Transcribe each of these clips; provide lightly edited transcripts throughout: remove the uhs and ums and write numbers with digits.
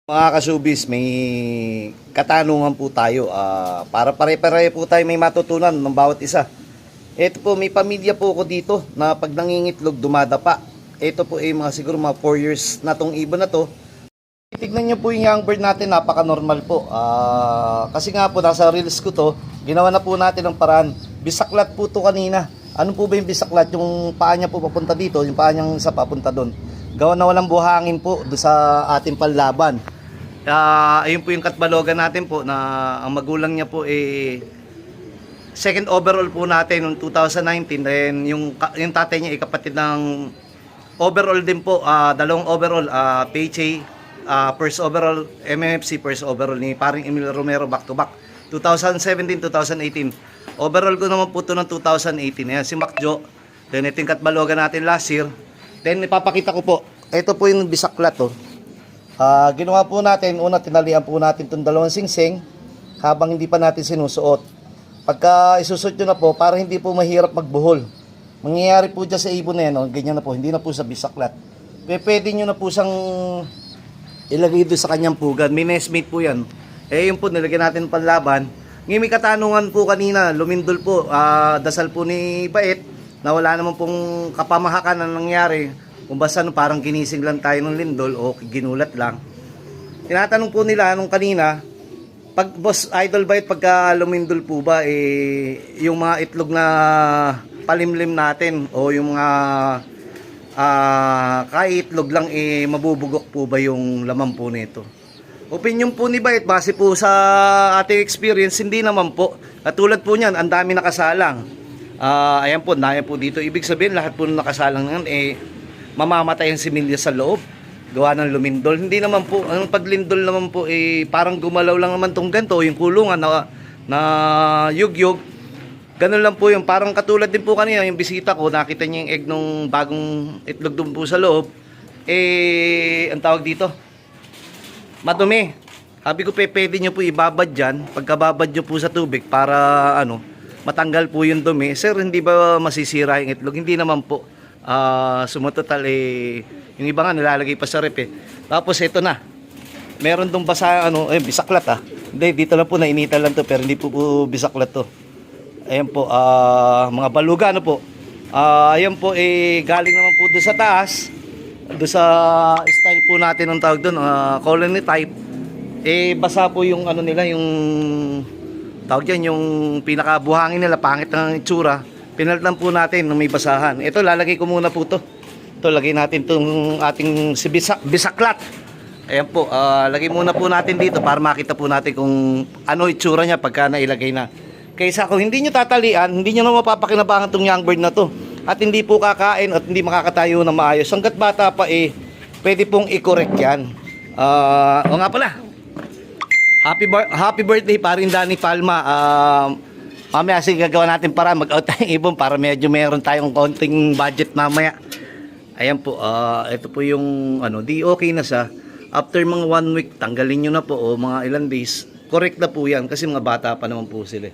Mga kasubis, may katanungan po tayo. Para pare-pare po tayo may matutunan ng bawat isa. Ito po, may pamilya po ako dito na pag nangingitlog dumadapa. Ito po ay mga siguro mga 4 years na tong ibon na to. Tignan nyo po yung young bird natin, napaka-normal po. Kasi nga po, nasa reels ko to, ginawa na po natin ng paraan. Bisaklat po to kanina. Ano po ba yung bisaklat? Yung paa niya po papunta dito, yung paa niyang isa papunta doon. Gawa na walang buhangin po doon sa ating panlaban. Ayun po yung katbalogan natin po na ang magulang niya po second overall po natin noong 2019. Then yung tatay niya ay kapatid ng overall din po, dalawang overall, PHA, first overall, MMFC first overall ni paring Emil Romero back to back 2017-2018. Overall ko naman po ito ng 2018. Ayan si Macjo. Then ito yung katbalogan natin last year. Then ipapakita ko po, ito po yung bisaklat to. Ginawa po natin, una tinalian po natin itong dalawang singsing habang hindi pa natin sinusuot. Pagka isusot nyo na po, para hindi po mahirap magbuhol. Mangyayari po dyan sa ibon na yan, ganyan na po, hindi na po sa bisaklat. Pwede nyo na po siyang ilagay doon sa kanyang pugad. May nestmate po yan. Yun po, nilagyan natin panlaban. Ngayon may katanungan po kanina, lumindol po, dasal po ni Bait, na wala naman pong kapamahakan na nangyari. Kung basta parang ginising lang tayo ng lindol o ginulat lang. Tinatanong po nila nung kanina, pag Boss Idol Bait, pagka lumindol po ba, yung mga itlog na palimlim natin o yung mga kaitlog lang, mabubugok po ba yung laman po nito? Opinion po ni Bait, base po sa ating experience, hindi naman po. Katulad po niyan, ang dami nakasalang. Ayan po, naya po dito. Ibig sabihin, lahat po nakasalang ngayon, mamamatay ang similya sa loob. Gawa ng lumindol. Hindi naman po, ang paglindol naman po, parang gumalaw lang naman tong ganito, yung kulungan na yugyog. Ganun lang po yung, parang katulad din po kanina, yung bisita ko, nakita niya yung egg nung bagong itlog doon po sa loob. Ang tawag dito, madumi. Sabi ko, pwede nyo po ibabad dyan, pagkababad nyo po sa tubig para matanggal po yung dumi. Sir, hindi ba masisira yung itlog? Hindi naman po. Sumutotal yung iba nga nilalagay pa sa rep Tapos ito na. Meron dong basa bisaklat Hindi, dito lang po nainitan lang to pero hindi po bisaklat to. Ayan po, mga baluga po. Ayan po galing naman po doon sa taas. Doon sa style po natin ng tawag doon, colony type. Basa po yung nila, yung tawag diyan, yung pinakabuhangin nila, pangit ng itsura. Pinalitan po natin ng may basahan. Ito, lalagay ko muna po to. Ito, lagay natin itong ating bisaklat. Ayan po, lagay muna po natin dito para makita po natin kung ano itsura niya pagka nailagay na. Kaysa kung hindi nyo tatalian, hindi nyo na mapapakinabangan itong young bird na to. At hindi po kakain at hindi makakatayo na maayos. Hanggat bata pa pwede pong i-correct yan. O nga pala, happy birthday paring Danny Palma. Mamaya sige gagawa natin para mag-out tayong ibon para medyo meron tayong konting budget mamaya. Ayan po, ito po yung di okay na siya. After mga 1 week, tanggalin nyo na po o mga ilang days. Correct na po yan kasi mga bata pa naman po sila.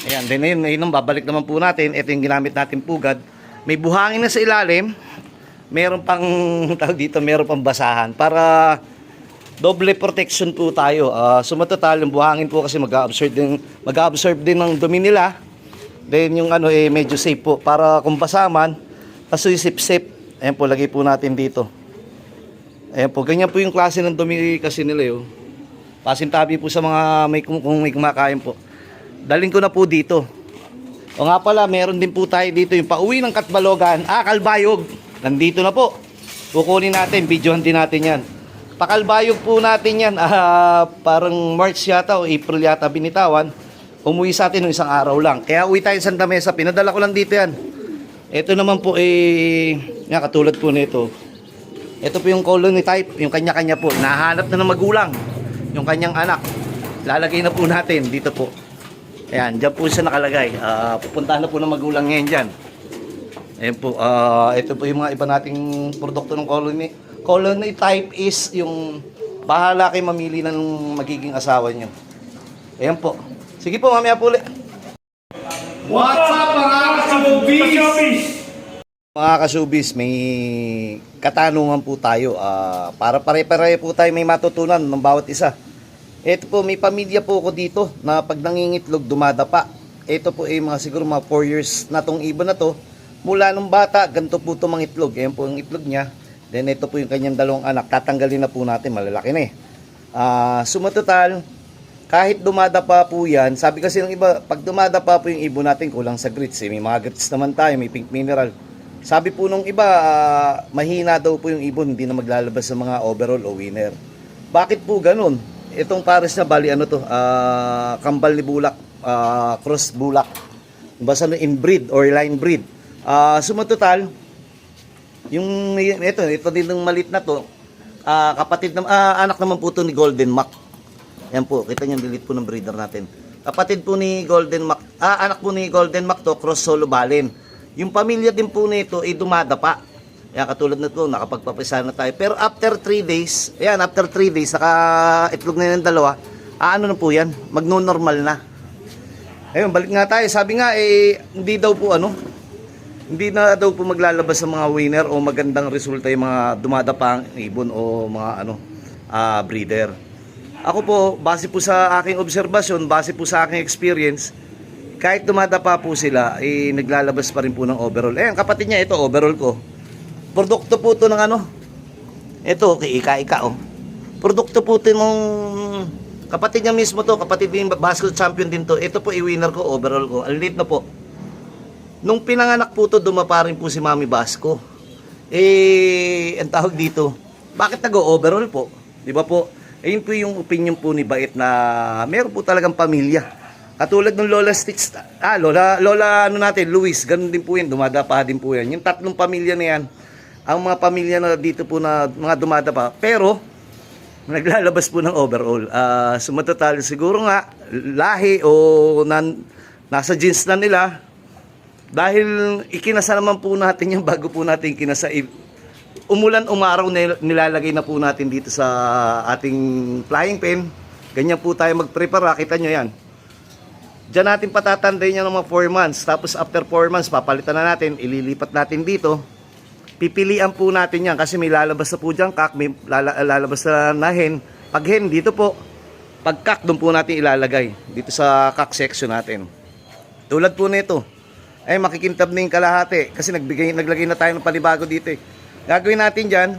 Ayan, then ngayon babalik naman po natin. Ito yung ginamit natin pugad. May buhangin na sa ilalim. Meron pang tawag dito, meron pang basahan para doble protection po tayo. Sumatotal yung buhangin po kasi mag-absorb din ng dumi nila. Then yung medyo safe po para kung basaman, kaso sip-sip. Ayan po, lagay po natin dito. Ayan po, ganyan po yung klase ng dumi kasi nila pasintabi po sa mga kung may kumakain po. Daling ko na po dito. O nga pala, meron din po tayo dito yung pauwi ng Katbalogan. Kalbayog. Nandito na po. Kukunin natin, videohan din natin yan. Pakalbayog po natin yan, parang March yata o April yata binitawan. Umuwi sa atin ng isang araw lang. Kaya uwi tayo sa Santa Mesa, pinadala ko lang dito yan. Ito naman po katulad po nito. Ito po yung colony type, yung kanya-kanya po. Nahanap na ng magulang, yung kanyang anak. Lalagay na po natin dito po. Ayan, dyan po siya nakalagay. Pupuntahan na po ng magulang ngayon dyan. Ayan po, ito po yung mga iba nating produkto ng colony. Colony type is yung bahala kayo mamili ng magiging asawa nyo. Ayan po. Sige po, mamaya po ulit. What's up mga kasubis? Mga kasubis, may katanungan po tayo. Para pare-pare po tayo may matutunan ng bawat isa. Ito po, may pamilya po ako dito na pag nangingitlog, dumadapa. Ito po ay mga siguro mga 4 years na tong ibon na to. Mula nung bata, ganito po ito mga itlog. Ayan po ang itlog niya. Then ito po yung kanyang dalawang anak. Tatanggalin na po natin, malalaki na eh. Sumatotal, kahit dumadapa po yan, sabi kasi ng iba, pag dumadapa po yung ibon natin, kulang sa grits. May mga grits naman tayo, may pink mineral. Sabi po nung iba, mahina daw po yung ibon, hindi na maglalabas sa mga overall o winner. Bakit po ganun? Itong pares na bali, ano to, kambal ni bulak, cross bulak. Basta no, inbreed or line breed. Sumatotal, yung, ito din ng malit na to, kapatid na, anak naman po to ni Golden Mac. Yan po, kita niyo delete po ng breeder natin. Kapatid po ni Golden Mac, anak po ni Golden Mac to, cross solo balin. Yung pamilya din po nito ay dumadapa. Yan, katulad na ito, nakapagpapisa na tayo. Pero after 3 days, ayan, after 3 days, naka-itlog na yung dalawa, ano na po yan? Magno-normal na. Ayun, balik nga tayo. Sabi nga, hindi daw po hindi na daw po maglalabas sa mga winner o magandang resulta yung mga dumadapang ibon o mga breeder. Ako po, base po sa aking obserbasyon, base po sa aking experience, kahit dumadapa po sila, naglalabas pa rin po ng overall. Ayan, kapatid niya, ito, overall ko. Produkto po ito ng ito, ika-ika, oh. Produkto po ito ng kapatid niya mismo to, kapatid din, basket champion din to. Ito po, i-winner ko, overall ko. Ang liit na po. Nung pinanganak po to, dumapa rin po si Mami Basco. Ang tawag dito, bakit nag-overall po? Di ba po? Ayun po yung opinion po ni Bait na meron po talagang pamilya. Katulad ng Lola Stitch, Lola natin, Luis, ganun din po yan, dumadapa din po yan. Yung tatlong pamilya na yan, ang mga pamilya na dito po na mga dumadapa, pero naglalabas po ng overall. Sumatotal, siguro nga, lahi o nasa jeans na nila, dahil ikinasa naman po natin yung bago po natin ikinasa. Umulan, umaraw, nilalagay na po natin dito sa ating flying pen. Ganyan po tayo mag-prepare, kita nyo yan. Diyan natin patatanday niya ng mga 4 months. Tapos after 4 months, papalitan na natin, ililipat natin dito. Pipilian po natin yan kasi may lalabas na po dyan kak, may lalabas na hen. Pag hen, dito po. Pag kak, doon po natin ilalagay. Dito sa kak section natin. Tulad po nito. Ay, makikintab na yung kalahati. Kasi naglagay na tayo ng panibago dito eh. Gagawin natin dyan,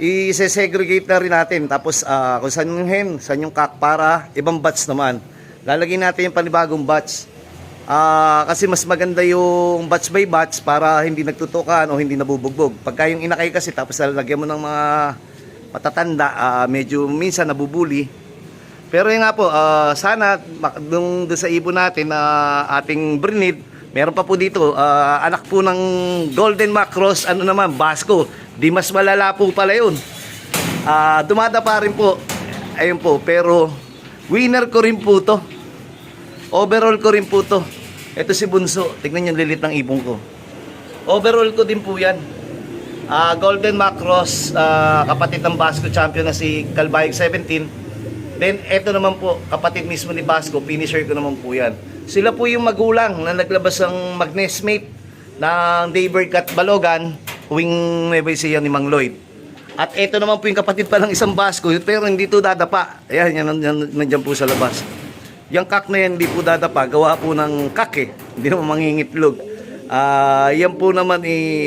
i-segregate na rin natin. Tapos kung saan yung hen, saan yung kak para ibang batch naman. Lalagyan natin yung panibagong batch. Kasi mas maganda yung batch by batch para hindi nagtutukan o hindi nabubugbog. Pagka yung inakay kasi tapos lalagyan mo ng mga matatanda, medyo minsan nabubuli. Pero yun nga po, sana doon sa ibon natin na ating breed, meron pa po dito, anak po ng Golden Macross, Basco. Di mas malala po pala yun. Dumadapa rin po. Ayun po, pero winner ko rin po to. Overall ko rin po to. Ito si Bunso. Tignan niyo lilit ng ibong ko. Overall ko din po yan. Golden Macross, kapatid ng Basco champion na si Calbayog 17. Then, ito naman po, kapatid mismo ni Basco, finisher ko naman po yan. Sila po yung magulang na naglabas ng magnesmate ng Daybird Cat Balogan, huwing Nueva Ecija ni Mang Lloyd. At ito naman po yung kapatid pa ng isang Basco, pero hindi to dadapa. Ayan, nandiyan po sa labas. Yung kak na yan, hindi po dadapa. Gawa po ng kak eh. Hindi naman mangingitlog. Yan po naman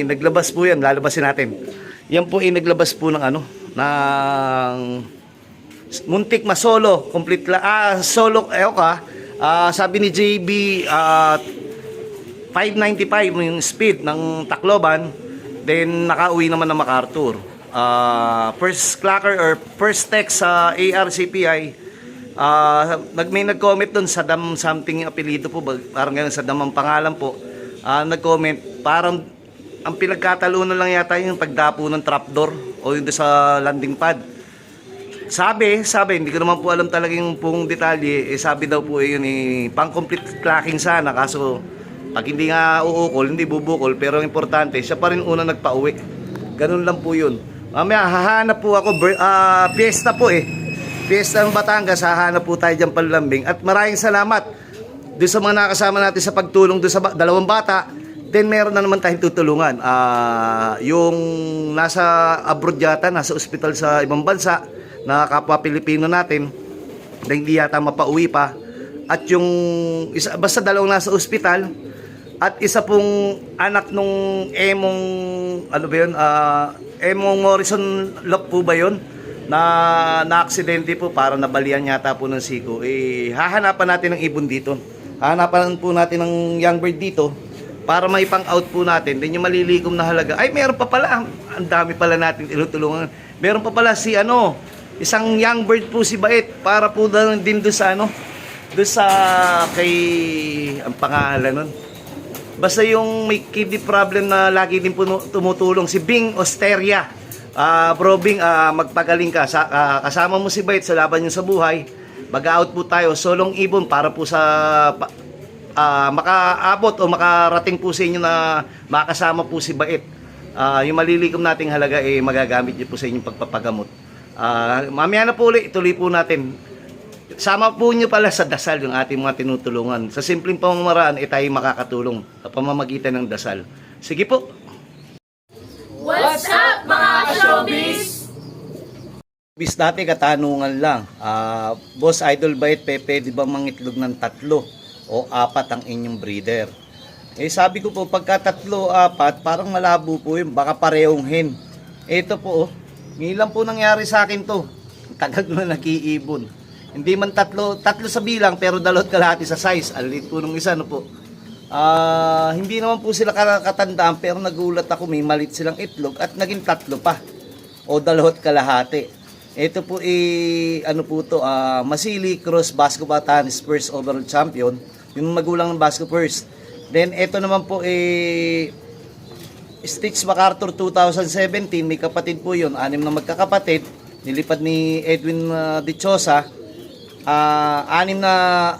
naglabas po yan. Lalabasin natin. Yan po naglabas po ng ng muntik masolo. Complete solo, sabi ni JB, 595 yung speed ng Tacloban. Then, nakauwi naman ng MacArthur. First clacker or first text sa ARCPI, may nag-comment doon, Saddam something yung apelido po, parang ganun, Saddam ang pangalan po. Nag-comment, parang ang pinagkatalunan lang yata yung pagdapo ng trapdoor o yung sa landing pad. Sabi, hindi ko naman po alam talaga yung pong detalye, sabi daw po yun pang-complete clacking sana, kaso pag hindi nga uukol, hindi bubukol, pero importante, siya pa rin una nagpa-uwi. Ganun lang po yun. Mamaya, hahanap po ako, piyesta po Fiesta ng Batangas, hahanap po tayo dyan panlambing. At maraming salamat doon sa mga nakasama natin sa pagtulong doon sa dalawang bata. then meron na naman tayong tutulungan. Yung nasa abroad yata, nasa ospital sa ibang bansa, na kapwa Pilipino natin, na hindi yata mapauwi pa. At yung isa, basta dalawang nasa ospital, at isa pong anak nung Emong, ano ba yun, Emong Morrison Lop po ba yun? Na aksidente po, para nabalian yata po ng siko. Hahanapan natin ng ibon dito. Hahanapan po natin ng young bird dito para may pang-out po natin. Then yung malilikom na halaga. Ay, meron pa pala. Ang dami pala natin tinutulungan. Meron pa pala si isang young bird po si Bait para po din doon sa doon sa kay ang pangalan nun. Basta yung may kidney problem na lagi din po tumutulong, si Bing Osteria. Bro Bing, magpagaling ka. Kasama mo si Bait sa laban niyo sa buhay. Mag-out po tayo, solong ibon para po sa makaabot o makarating po sa inyo na makasama po si Bait. Yung malilikom nating halaga magagamit niyo po sa inyong pagpapagamot. Mamaya na po ulit, ituloy po natin. Sama po nyo pala sa dasal yung ating mga tinutulungan. Sa simpleng pamamaraan, tayo makakatulong sa pamamagitan ng dasal. Sige po. What's up mga showbiz? Bis dati katanungan lang. Boss Idol Bait, Pepe, di ba mangitlog ng 3 o 4 ang inyong breeder? Sabi ko po, pagka 3 o 4, parang malabo po yun. Baka parehong hen. Ito po, ngayon po nangyari sa akin to. Tagal ko na nakiibon. Hindi man 3 sa bilang, pero 2 kalahati sa size. Alit po nung isa, no po. Hindi naman po sila katandaan, pero nagulat ako, may malit silang itlog at naging 3 pa o 2 kalahati. Ito po ano po to, Masili Cross Basco Batanes first overall champion, yung magulang ng Basco first. Then ito naman po Stitch MacArthur 2017, may kapatid po yun, 6 na magkakapatid, nilipad ni Edwin Dichosa. 6 na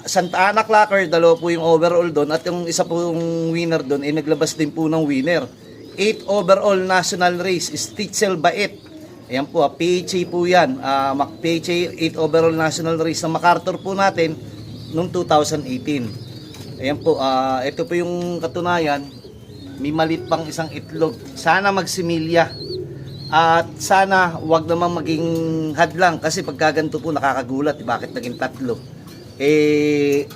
Santa Ana Clacker, 2 po yung overall doon, at yung isa po yung winner doon naglabas din po ng winner. 8 overall national race, Stitzel Bait. Ayan po, PHA po yan. PHA 8 overall national race na MacArthur po natin noong 2018. Ayan po, ito po yung katunayan. May malit pang isang itlog. Sana magsimilya. At sana wag naman maging hadlang, kasi pagkaganto po nakakagulat, bakit naging 3.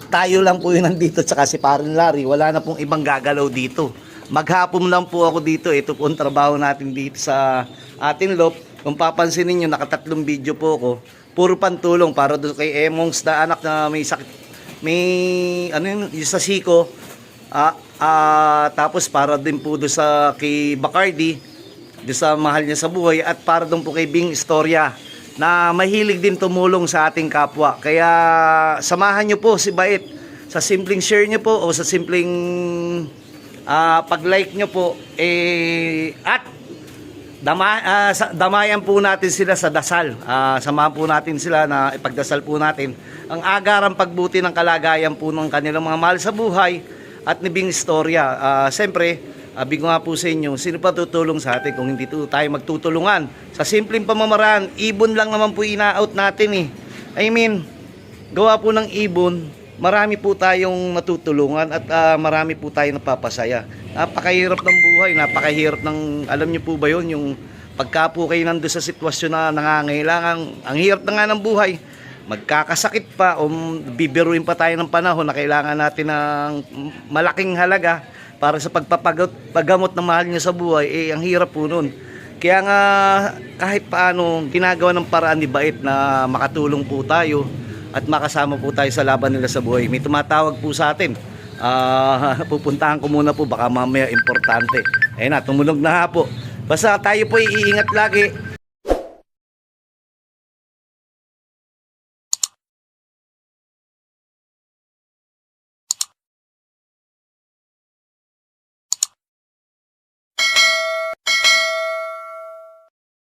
Tayo lang po yun nandito, tsaka si Parin Larry, wala na pong ibang gagalaw dito. Maghapon lang po ako dito. Ito po ang trabaho natin dito sa ating lop. Kung papansinin nyo, naka 3 video po ako, puro pantulong para doon kay Emongs na anak na may sakit, may yung sa siko. Tapos para din po doon sa kay Bacardi, doon sa mahal niya sa buhay, at para doon po kay Bing Istorya na mahilig din tumulong sa ating kapwa. Kaya samahan nyo po si Bait sa simpleng share nyo po o sa simpleng pag-like nyo po, at damayan po natin sila sa dasal. Samahan po natin sila na ipagdasal po natin ang agarang pagbuti ng kalagayan po ng kanilang mga mahal sa buhay at ni Bing Istorya. Siyempre, bigo nga po sa inyo, sino pa tutulong sa atin kung hindi tayo magtutulungan? Sa simpleng pamamaraan, ibon lang naman po ina-out natin I mean, gawa po ng ibon, marami po tayong natutulungan at marami po tayong napapasaya. Napakahirap ng buhay, napakahirap ng, alam niyo po ba yun, yung pagka po kayo nandun sa sitwasyon na nangangailangan, ang hirap na nga ng buhay, magkakasakit pa o bibiruin pa tayo ng panahon na kailangan natin ng malaking halaga para sa pagpapagamot ng mahal niya sa buhay, ang hirap po nun. Kaya nga kahit paano ginagawa ng paraan ni Bait na makatulong po tayo at makasama po tayo sa laban nila sa buhay. May tumatawag po sa atin. Pupuntahan ko muna po, baka mamaya importante. Ayun na, tumunog na nga po. Basta tayo po iingat lagi.